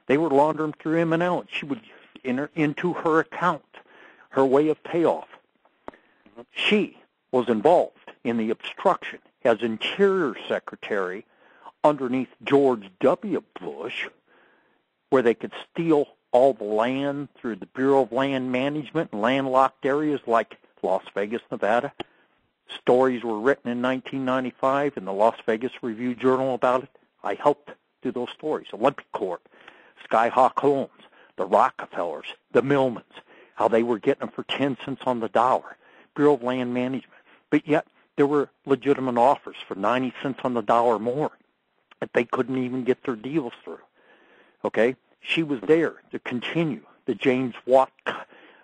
They were laundering through M&L, and she would enter into her account, her way of payoff. She was involved in the obstruction as Interior Secretary underneath George W. Bush, where they could steal all the land through the Bureau of Land Management and landlocked areas like Las Vegas, Nevada. Stories were written in 1995 in the Las Vegas Review-Journal about it. I helped do those stories. Olympic Corp, Skyhawk Homes, the Rockefellers, the Millmans, how they were getting them for 10 cents on the dollar. Bureau of Land Management. But yet there were legitimate offers for 90 cents on the dollar more that they couldn't even get their deals through. Okay? She was there to continue the James Watt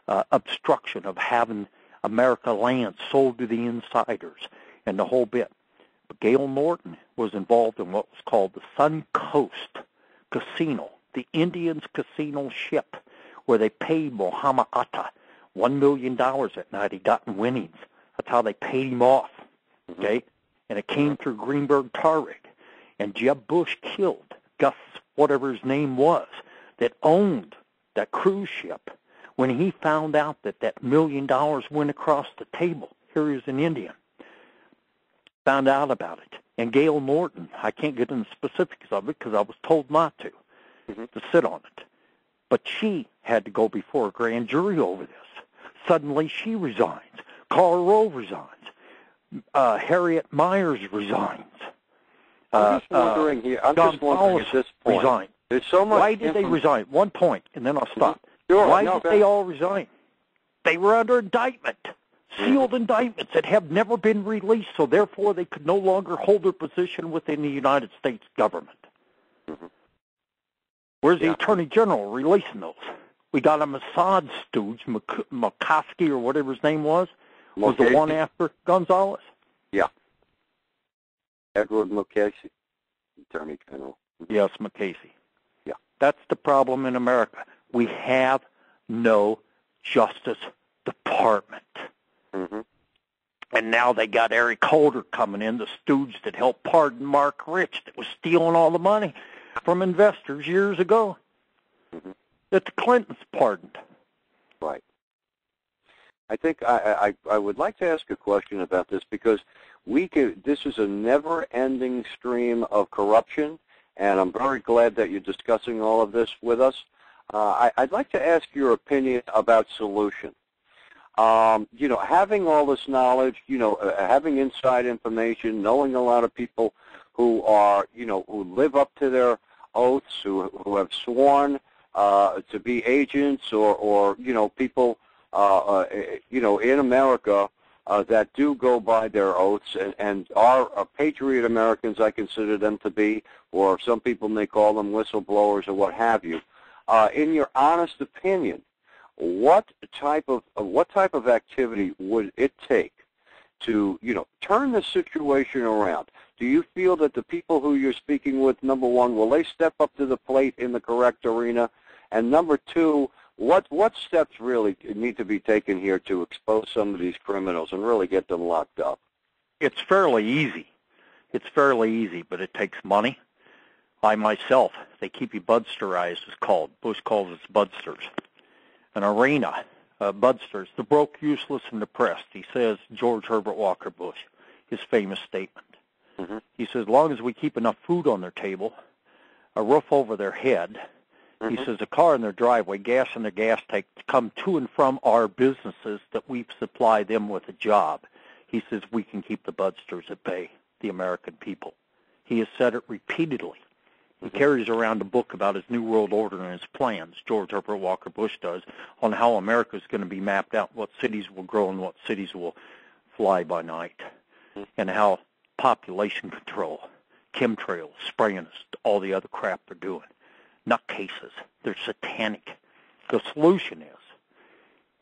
obstruction of having America land sold to the insiders and the whole bit. But Gail Norton was involved in what was called the Suncoast Casino, the Indians' casino ship, where they paid Muhammad Atta $1 million that night he got in winnings. That's how they paid him off, okay? And it came through Greenberg tar rig. And Jeb Bush killed Gus, whatever his name was, that owned that cruise ship. When he found out that that $1 million went across the table, here he was an Indian, found out about it. And Gail Norton, I can't get into the specifics of it because I was told not to sit on it. But she had to go before a grand jury over this. Suddenly she resigns. Karl Rove resigns. Harriet Myers resigns. I'm just wondering here. I'm just wondering at this point. Resigned. There's so much. Why did they resign? One point, and then I'll stop. Sure. Why did they all resign? They were under indictment, sealed indictments that have never been released, so therefore they could no longer hold their position within the United States government. Where's the Attorney General releasing those? We got a Mossad stooge, McCoskey or whatever his name was the one after Gonzalez. Yeah. Edward McCasey, Attorney General. Yes, McCasey. Yeah. That's the problem in America. We have no Justice Department. And now they got Eric Holder coming in, the stooge that helped pardon Mark Rich that was stealing all the money from investors years ago that the Clintons pardoned. Right. I think I would like to ask a question about this because this is a never-ending stream of corruption, and I'm very glad that you're discussing all of this with us. I'd like to ask your opinion about solution. Having all this knowledge, having inside information, knowing a lot of people who are, who live up to their oaths, who have sworn to be agents or people, in America that do go by their oaths and are patriot Americans, I consider them to be, or some people may call them whistleblowers or what have you. In your honest opinion, what type of activity would it take to, turn the situation around? Do you feel that the people who you're speaking with, number one, will they step up to the plate in the correct arena? And number two, what steps really need to be taken here to expose some of these criminals and really get them locked up? It's fairly easy. But it takes money. I myself, they keep you budsterized, it's called. Bush calls it budsters. An arena, budsters, the broke, useless, and depressed. He says, George Herbert Walker Bush, his famous statement. He says, as long as we keep enough food on their table, a roof over their head, he says, a car in their driveway, gas in their gas tank to come to and from our businesses that we supply them with a job. He says, we can keep the budsters at bay, the American people. He has said it repeatedly. He carries around a book about his New World Order and his plans, George Herbert Walker Bush does, on how America is going to be mapped out, what cities will grow and what cities will fly by night, and how population control, chemtrails, spraying us, all the other crap they're doing. Nutcases. They're satanic. The solution is,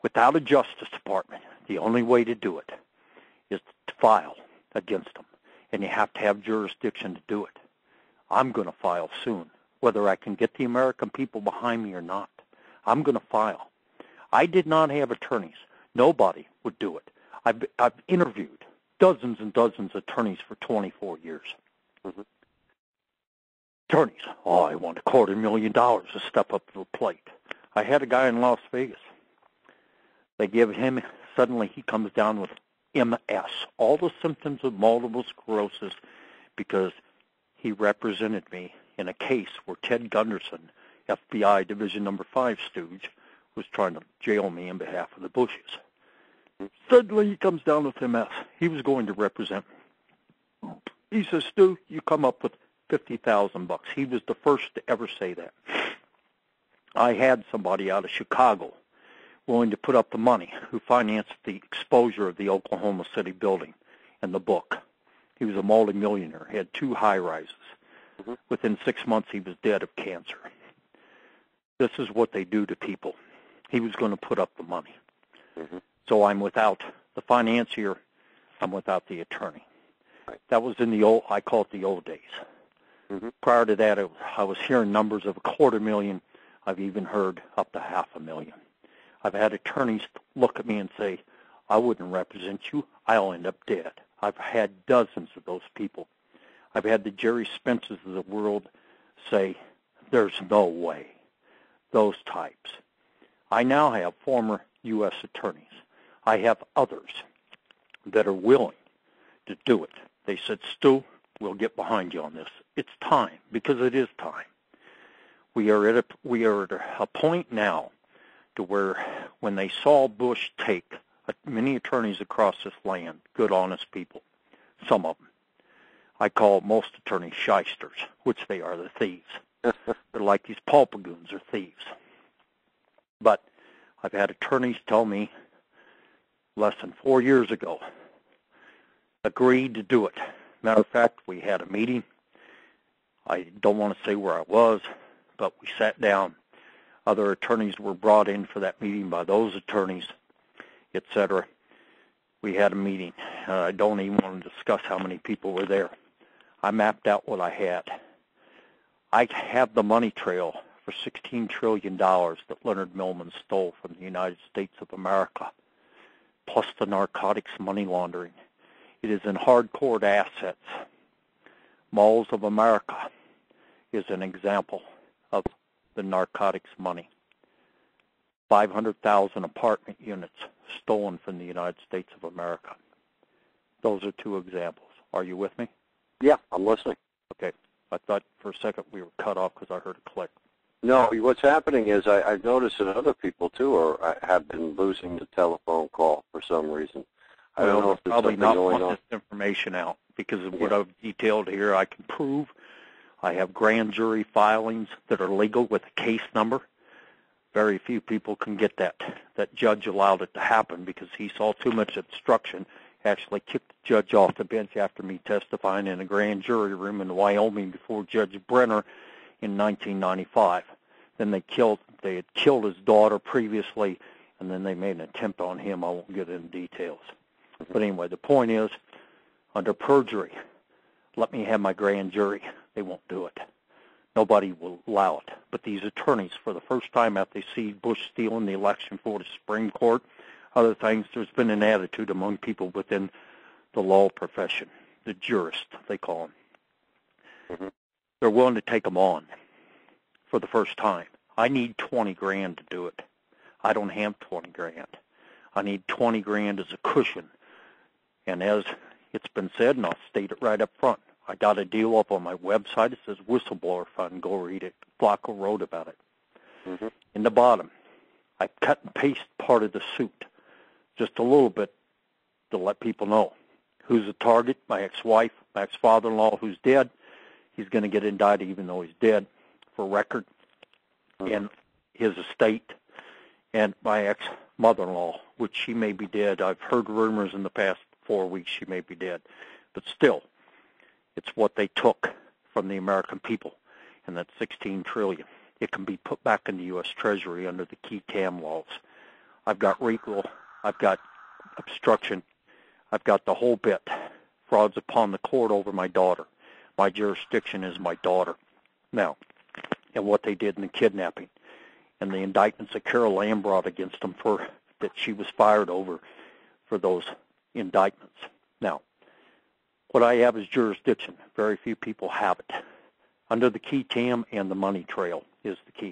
without a Justice Department, the only way to do it is to file against them, and you have to have jurisdiction to do it. I'm going to file soon, whether I can get the American people behind me or not. I'm going to file. I did not have attorneys. Nobody would do it. I've interviewed dozens and dozens of attorneys for 24 years. Attorneys, oh, I want $250,000 to step up to the plate. I had a guy in Las Vegas. They give him, suddenly he comes down with MS, all the symptoms of multiple sclerosis, because he represented me in a case where Ted Gunderson, FBI Division Number 5 stooge, was trying to jail me on behalf of the Bushes. Suddenly he comes down with MS. He was going to represent me. He says, Stu, you come up with $50,000. He was the first to ever say that. I had somebody out of Chicago willing to put up the money who financed the exposure of the Oklahoma City building and the book. He was a multimillionaire. He had 2 high-rises. Within 6 months, he was dead of cancer. This is what they do to people. He was going to put up the money. So I'm without the financier. I'm without the attorney. That was in the old, I call it the old days. Prior to that, I was hearing numbers of $250,000. I've even heard up to $500,000. I've had attorneys look at me and say, I wouldn't represent you. I'll end up dead. I've had dozens of those people. I've had the Jerry Spences of the world say, there's no way. Those types. I now have former U.S. attorneys. I have others that are willing to do it. They said, Stu, we'll get behind you on this. It's time, because it is time. We are at a point now to where when they saw Bush take many attorneys across this land, good, honest people, some of them, I call most attorneys shysters, which they are, the thieves. They're like these pulpagoons are thieves. But I've had attorneys tell me less than 4 years ago, agreed to do it. Matter of fact, we had a meeting. I don't want to say where I was, but we sat down. Other attorneys were brought in for that meeting by those attorneys, etc. We had a meeting. I don't even want to discuss how many people were there. I mapped out what I had. I have the money trail for $16 trillion that Leonard Millman stole from the United States of America, plus the narcotics money laundering. It is in hardcore assets. Malls of America is an example of the narcotics money. 500,000 apartment units stolen from the United States of America. Those are 2 examples. Are you with me? Yeah, I'm listening. Okay. I thought for a second we were cut off because I heard a click. No, what's happening is I've noticed that other people, too, have been losing the telephone call for some reason. I don't know if there's probably something not going want on. this information out because of what I've detailed here. I can prove. I have grand jury filings that are legal with a case number. Very few people can get that. That judge allowed it to happen because he saw too much obstruction. Actually kicked the judge off the bench after me testifying in a grand jury room in Wyoming before Judge Brenner in 1995. Then they had killed his daughter previously, and then they made an attempt on him. I won't get into details. But anyway, the point is, under perjury, let me have my grand jury. They won't do it. Nobody will allow it. But these attorneys, for the first time after they see Bush stealing the election for the Supreme Court, other things, there's been an attitude among people within the law profession, the jurists, they call them. They're willing to take them on for the first time. I need 20 grand to do it. I don't have 20 grand. I need 20 grand as a cushion. And as it's been said, and I'll state it right up front, I got a deal up on my website. It says Whistleblower Fund. Go read it. Flacco wrote about it. In the bottom, I cut and paste part of the suit, just a little bit, to let people know who's the target. My ex-wife, my ex-father-in-law, who's dead. He's going to get indicted even though he's dead, for record, and his estate, and my ex-mother-in-law, which she may be dead. I've heard rumors in the past 4 weeks she may be dead. But still, it's what they took from the American people, and that $16 trillion. It can be put back in the U.S. Treasury under the key TAM laws. I've got recall. I've got obstruction. I've got the whole bit. Frauds upon the court over my daughter. My jurisdiction is my daughter. Now, and what they did in the kidnapping, and the indictments that Carol Lamb brought against them for that she was fired over for those indictments. Now, what I have is jurisdiction. Very few people have it. under the key tam, and the money trail is the key.